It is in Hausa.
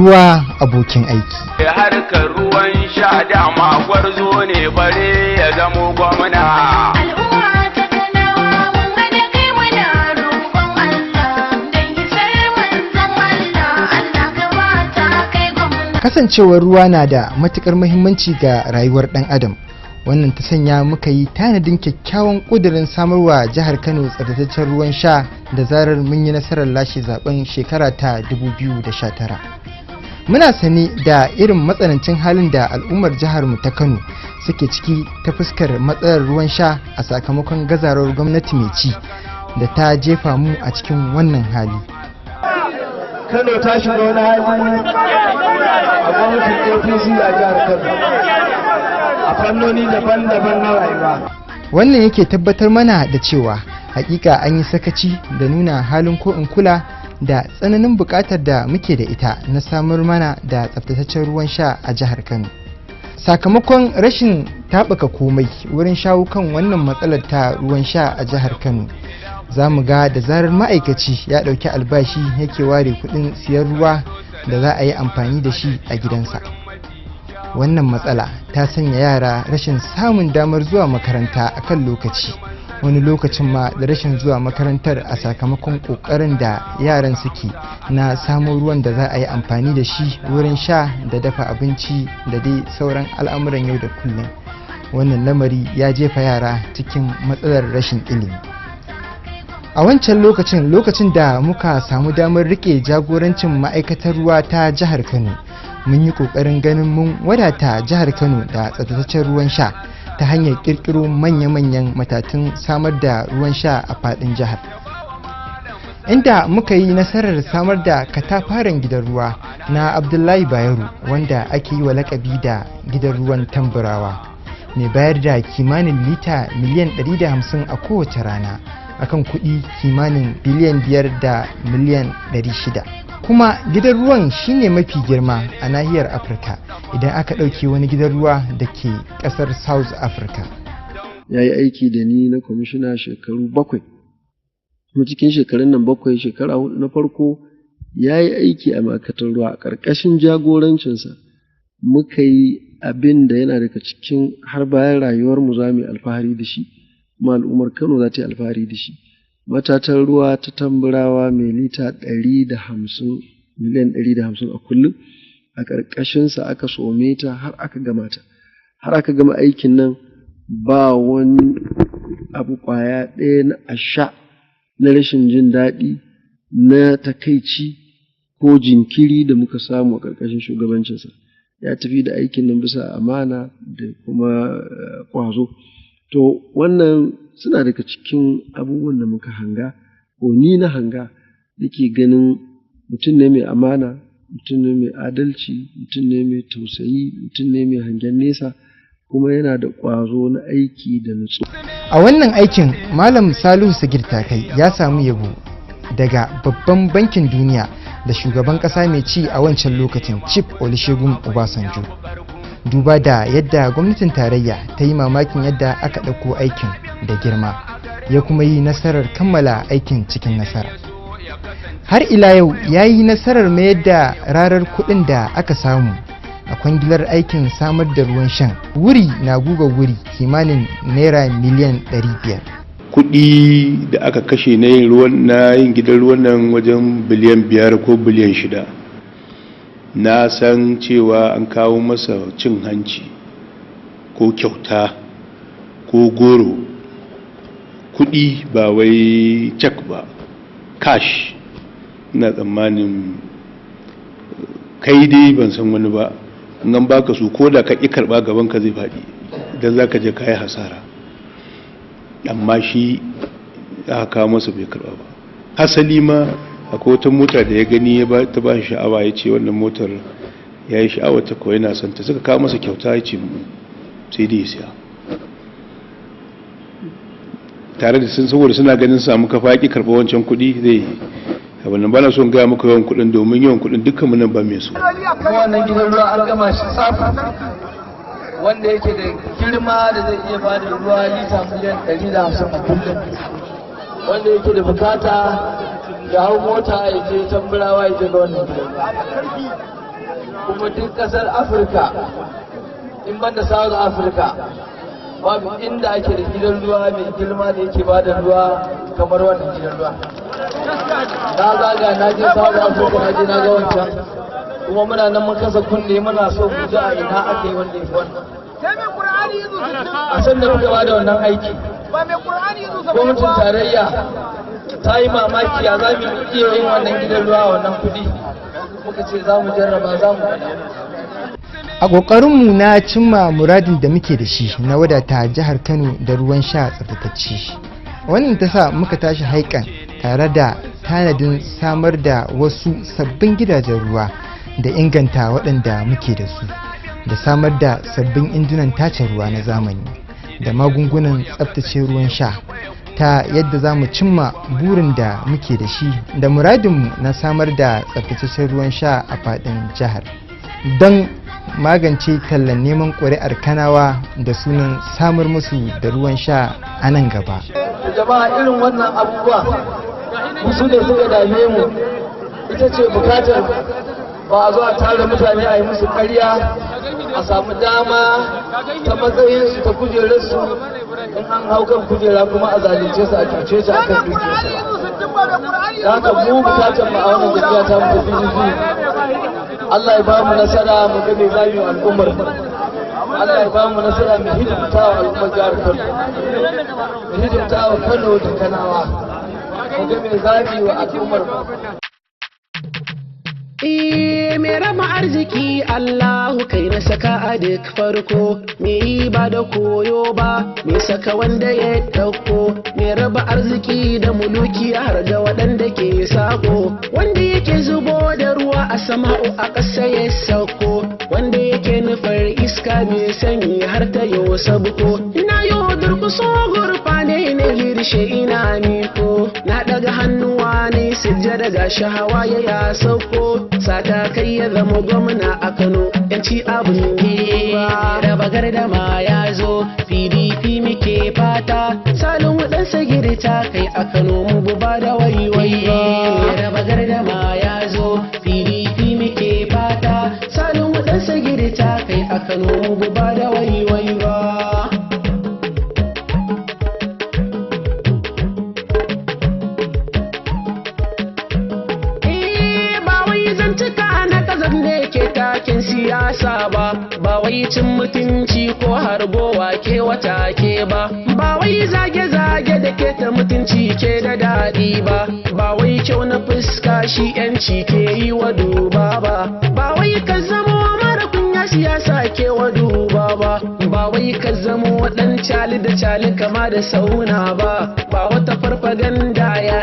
ruwa abokin aiki. Harkar ruwan sha dama gwarzo ne bare ya zamo gwamna. Kasancewar ruwa na da matukar muhimmanci ga rayuwar ɗan adam, wannan ta sanya muka yi tanadin kyakkyawan ƙudurin samarwa jihar Kano tsabtataccen ruwan sha da zarar mun yi nasarar lashe zaben shekara ta 2019. Muna sane da irin matsanancin halin da al'ummar jihar mu ta Kano suke ciki ta fuskar matsalar ruwan sha a sakamakon gazawar gwamnati mai ci da ta jefa mu a cikin wannan hali. Kano ta shiga wani hali a gwamnatin APC a jihar Kano a fannoni daban-daban na rayuwa. Wannan yake tabbatar mana da cewa hakika an yi sakaci da nuna halin ko in kula da tsananin buƙatar da muke da ita na samar mana da tsaftataccen ruwan sha a jihar Kano. Sakamakon rashin taɓuka komai wurin shawo kan wannan matsalar ta ruwan sha a jihar Kano, za mu ga da zarar ma'aikaci ya ɗauki albashi yake ware kuɗin siyan ruwa da za a yi amfani da shi a gidansa. Wannan matsala ta sanya yara rashin samun damar zuwa makaranta a kan lokaci, wani lokacin ma da rashin zuwa makarantar a sakamakon ƙoƙarin da yaran suke na samun ruwan da za a yi amfani da shi wurin sha da dafa abinci da dai sauran al'amuran yau da kullum. Wannan lamari ya jefa yara cikin matsalar rashin ilimi. A wancan lokacin da muka samu damar rike jagorancin ma'aikatar ruwa ta jihar Kano, mun yi kokarin ganin mun wadata jihar Kano da tsaftataccen ruwan sha ta hanyar kirkiro manya-manyan matatun samar da ruwan sha a fadin jihar, inda muka yi nasarar samar da katafaren gidan ruwa na Abdullahi Bayero wanda ake yi wa lakabi da gidan ruwan tamburawa, mai bayar da kimanin lita miliyan 150 a kowace rana akan kuɗi kimanin biliyan 5 da miliyan 600. Kuma gidan ruwan shine mafi girma a nahiyar Afirka idan aka ɗauki wani gidan ruwa da ke ƙasar South Africa. Ya yi aiki da ni na kwamishina shekaru 7. Kuma cikin shekarun nan 7, shekara 4 na farko ya yi aiki a ma'aikatar ruwa. A ƙarƙashin jagorancinsa muka yi abin da yana daga cikin har bayan rayuwarmu za mu yi alfahari da shi, kuma al'ummar Kano za ta yi alfahari da shi. Matatan ruwa ta tamburawa mai lita 150 miliyan 150 a kullum, a ƙarƙashinsa aka some ta har aka gama ta. Har aka gama aikin nan ba wani abu ƙwaya ɗaya na asha na rashin jin daɗi, na takaici ko jinkiri da muka samu a ƙarƙashin shugabancinsa. Ya tafi da aikin nan bisa amana da kuma ƙwazo. To wannan suna daga cikin abubuwan da muka hanga, ko ni na hanga, nake ganin mutum ne mai amana, mutum ne mai adalci, mutum ne mai tausayi, mutum ne mai hangen nesa, kuma yana da ƙwazo na aiki da nutsu. A wannan aikin Malam Salihu Sagir Takai ya samu yabo daga babban bankin duniya da shugaban ƙasa mai ci a wancan lokacin Chief Olusegun Obasanjo. Duba da yadda gwamnatin tarayya ta yi mamakin yadda aka ɗauko aikin da girma, ya kuma yi nasarar kammala aikin cikin nasara. Har ila yau ya yi nasarar mayar da rarar kuɗin da aka samu a kwangilar aikin samar da ruwan shan wuri na guga wuri kimanin naira miliyan 500. Kuɗi da aka kashe na yin gidan ruwan nan wajen biliyan 5 ko biliyan 6. Na san cewa an kawo masa cin hanci ko kyauta ko goro, kuɗi ba wai cek ba, cash. Ina tsammanin kai dai ban san wani ba, nan baka su ko da ka ƙi karɓa gaban ka zai faɗi idan za ka je ka yi hasara, amma shi aka kawo masa bai karɓa ba. Hasali ma akwai wata mota da ya gani ya ta ba shi sha'awa, ya ce wannan motar ya yi sha'awar ta kawai na santa, suka kawo masa kyauta, ya ce sai dai ya siya, tare da sun saboda suna ganin samu kafa ki karɓa wancan kuɗi zai abin ba na son gaya muku yawan kuɗin, domin yawan kuɗin dukkan mu nan ba mai su. Wannan gidan ruwa an gama shi tsaf, wanda yake da girma da zai iya bada ruwa lita miliyan 150 a kullum, wanda yake da bukata da hau mota ya je tamburawa ya je ga wannan gidan. kuma duk ƙasar Afirka in banda South Africa babu inda ake da gidan ruwa mai girma da yake ba da ruwa kamar wannan gidan ruwa. Na zaga na je South Africa na je na ga wancan kuma muna nan mun kasa kunne muna so mu ji a ina aka yi wanda ya fi wannan. A san da muka ba da wannan aiki gwamnatin tarayya ta yi mamaki a za mu iya yin wannan gidan ruwa a wannan kudi, muka ce za mu jarraba za mu a ƙoƙarinmu na cimma muradin da muke da shi na wadata jihar Kano da ruwan sha tsaftatacce. Wannan ta sa muka tashi haikan tare da tanadin samar da wasu sabbin gidajen ruwa da inganta waɗanda muke da su, da samar da sabbin injunan tace ruwa na zamani da magungunan tsaftace ruwan sha, ta yadda za mu cimma burin da muke da shi da muradinmu na samar da tsaftataccen ruwan sha a faɗin jihar, don magance tallan neman ƙuri'ar Kanawa da sunan samar musu da ruwan sha a nan gaba. Jama'a, irin wannan abubuwa musu ne suka dame mu, ita ce bukatar ba a zo a tara mutane a yi musu ƙarya a samu dama ta matsayinsu ta kujerarsu, in an hau kan kujera kuma a zalunce su a cuce su a kan dukiyarsu. Da haka mu bukatar mu a wannan gajiya ta mu tafi Allah ya ba mu nasara mu ga mai zami al'ummar, Allah ya ba mu nasara mu hidimta wa al'ummar jihar Kano, mu hidimta wa Kano da Kanawa, mu ga mai zami wa al'ummar. mai raba arziki Allahu kai na saka a duk farko, me yi ba da koyo ba, me saka wanda ya dauko, me raba arziki da muluki har ga waɗanda ke sako, wanda yake zubo da ruwa a sama'u a ƙasa ya sauko, wanda yake nufar iska mai sanyi har ta yo sabuko. Ina yo durkuso gurfane ne lirshe ina miko, na daga hannuwa ne sujjada ga shahawa ya sauko, sata kai ya zama gwamna a Kano, yanci abin ba raba gardama ya zo, PDP muke fata, Salihu Sagir Takai a Kano mu ba da waiwai ba, raba gardama ya zo, PDP muke fata, Salihu Sagir Takai a Kano mu ba da waiwai ba. Siyasa ba wai cin mutunci ko harbowa ke wata ke ba wai zage-zage da ke ta mutunci ke da daɗi ba wai kyau na fuska shi yanci ke yi wa duba ba wai ka zama mara kunya siyasa ke wa duba ba wai ka zama ɗan cali da cali kama da sauna ba wata farfaganda ya